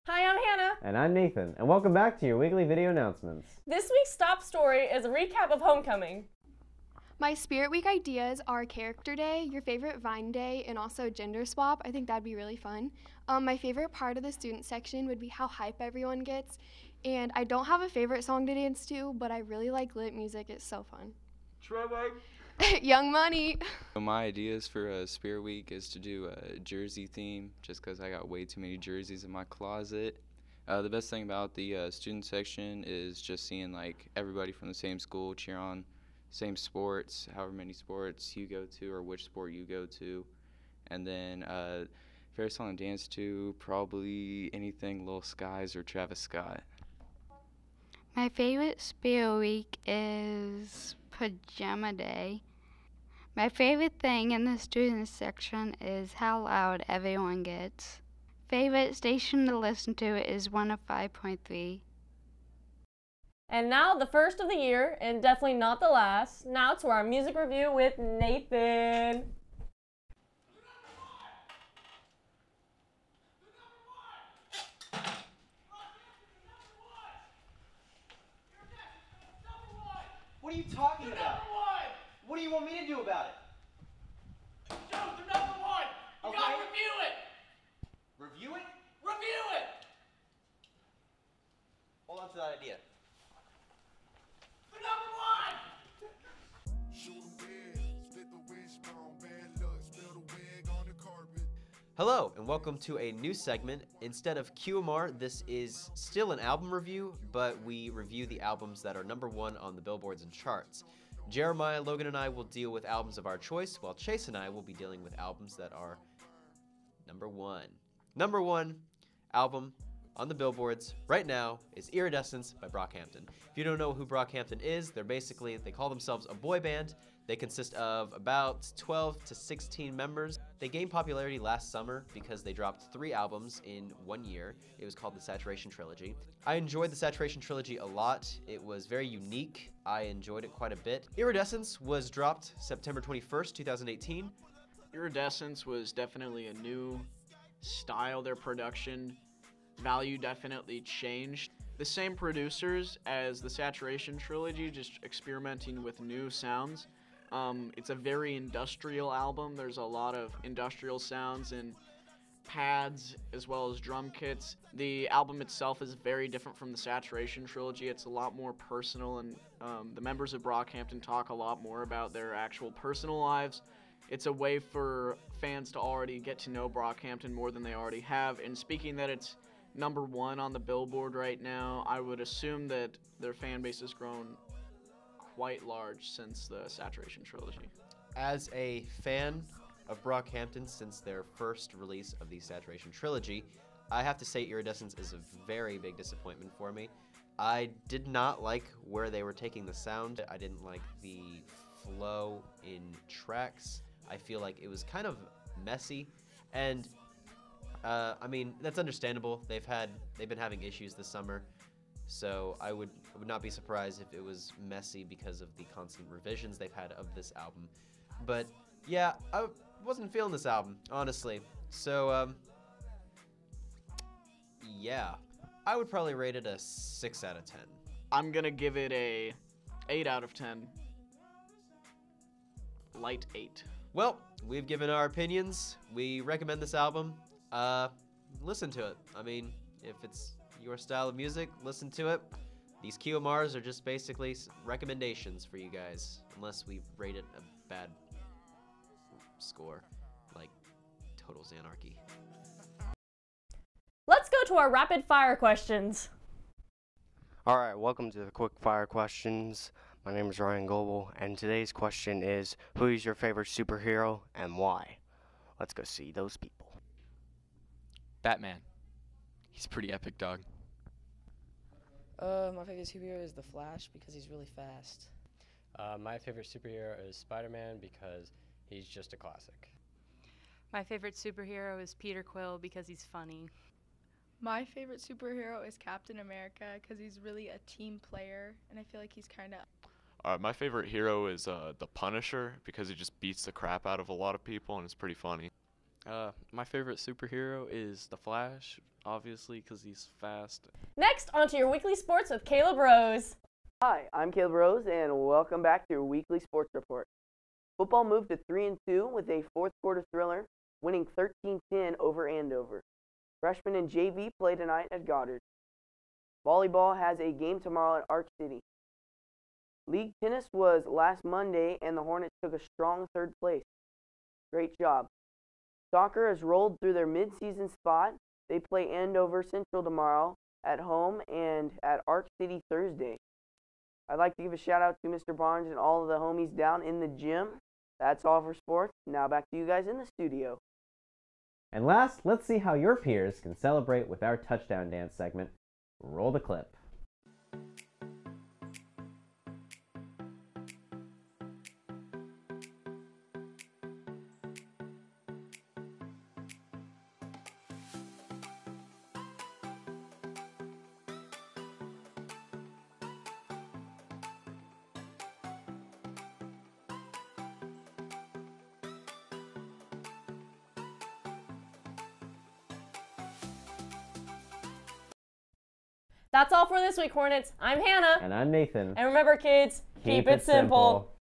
Hi, I'm Hannah. And I'm Nathan, and welcome back to your weekly video announcements. This week's top story is a recap of Homecoming. My Spirit Week ideas are Character Day, your favorite Vine Day, and also Gender Swap. I think that'd be really fun. My favorite part of the student section would be how hype everyone gets. And I don't have a favorite song to dance to, but I really like lit music. It's so fun. Trevor. Young Money. My ideas for Spirit Week is to do a jersey theme, just because I got way too many jerseys in my closet. The best thing about the student section is just seeing like everybody from the same school cheer on same sports, however many sports you go to or which sport you go to. And then favorite song to dance to, probably anything Lil Skies or Travis Scott. My favorite Spirit Week is Pajama Day. My favorite thing in the student section is how loud everyone gets. Favorite station to listen to is 105.3. And now the first of the year, and definitely not the last. Now to our music review with Nathan. What are you talking about? What do you want me to do about it? Joe, they're number one. You Okay. gotta review it. Review it? Review it. Hold on to that idea. They're number one. Hello, and welcome to a new segment. Instead of QMR, this is still an album review, but we review the albums that are number one on the billboards and charts. Jeremiah, Logan, and I will deal with albums of our choice, while Chase and I will be dealing with albums that are number one. Number one album on the billboards right now is Iridescence by Brockhampton. If you don't know who Brockhampton is, they call themselves a boy band. They consist of about 12 to 16 members. They gained popularity last summer because they dropped 3 albums in 1 year. It was called the Saturation Trilogy. I enjoyed the Saturation Trilogy a lot. It was very unique. I enjoyed it quite a bit. Iridescence was dropped September 21st, 2018. Iridescence was definitely a new style. Their production value definitely changed. The same producers as the Saturation Trilogy, just experimenting with new sounds. It's a very industrial album. There's a lot of industrial sounds and pads as well as drum kits. The album itself is very different from the Saturation Trilogy. It's a lot more personal, and the members of Brockhampton talk a lot more about their actual personal lives. It's a way for fans to already get to know Brockhampton more than they already have. And speaking that it's number one on the Billboard right now, I would assume that their fan base has grown quite large since the Saturation Trilogy. As a fan of Brockhampton since their first release of the Saturation Trilogy, I have to say Iridescence is a very big disappointment for me. I did not like where they were taking the sound. I didn't like the flow in tracks. I feel like it was kind of messy, and I mean, that's understandable. They've been having issues this summer, so I would not be surprised if it was messy because of the constant revisions they've had of this album. But yeah, I wasn't feeling this album, honestly. So yeah, I would probably rate it a 6 out of 10. I'm gonna give it a 8 out of 10. Light 8. Well, we've given our opinions. We recommend this album. Listen to it. I mean, if it's your style of music, listen to it. These QMRs are just basically recommendations for you guys, unless we rate it a bad score, like Total Xanarchy. Let's go to our rapid fire questions. Alright, welcome to the quick fire questions. My name is Ryan Goebel, and today's question is, who is your favorite superhero and why? Let's go see those people. Batman. He's pretty epic, dog. My favorite superhero is the Flash because he's really fast. My favorite superhero is Spider-Man because he's just a classic. My favorite superhero is Peter Quill because he's funny. My favorite superhero is Captain America because he's really a team player, and I feel like he's kind of... My favorite hero is the Punisher because he just beats the crap out of a lot of people and it's pretty funny. My favorite superhero is the Flash, obviously, because he's fast. Next, onto your weekly sports with Caleb Rose. Hi, I'm Caleb Rose, and welcome back to your weekly sports report. Football moved to 3-2 with a fourth quarter thriller, winning 13-10 over Andover. Freshmen and JV play tonight at Goddard. Volleyball has a game tomorrow at Arc City. League tennis was last Monday, and the Hornets took a strong third place. Great job. Soccer has rolled through their mid-season spot. They play Andover Central tomorrow at home and at Arc City Thursday. I'd like to give a shout out to Mr. Barnes and all of the homies down in the gym. That's all for sports. Now back to you guys in the studio. And last, let's see how your peers can celebrate with our touchdown dance segment. Roll the clip. That's all for this week, Hornets. I'm Hannah. And I'm Nathan. And remember, kids, keep it simple.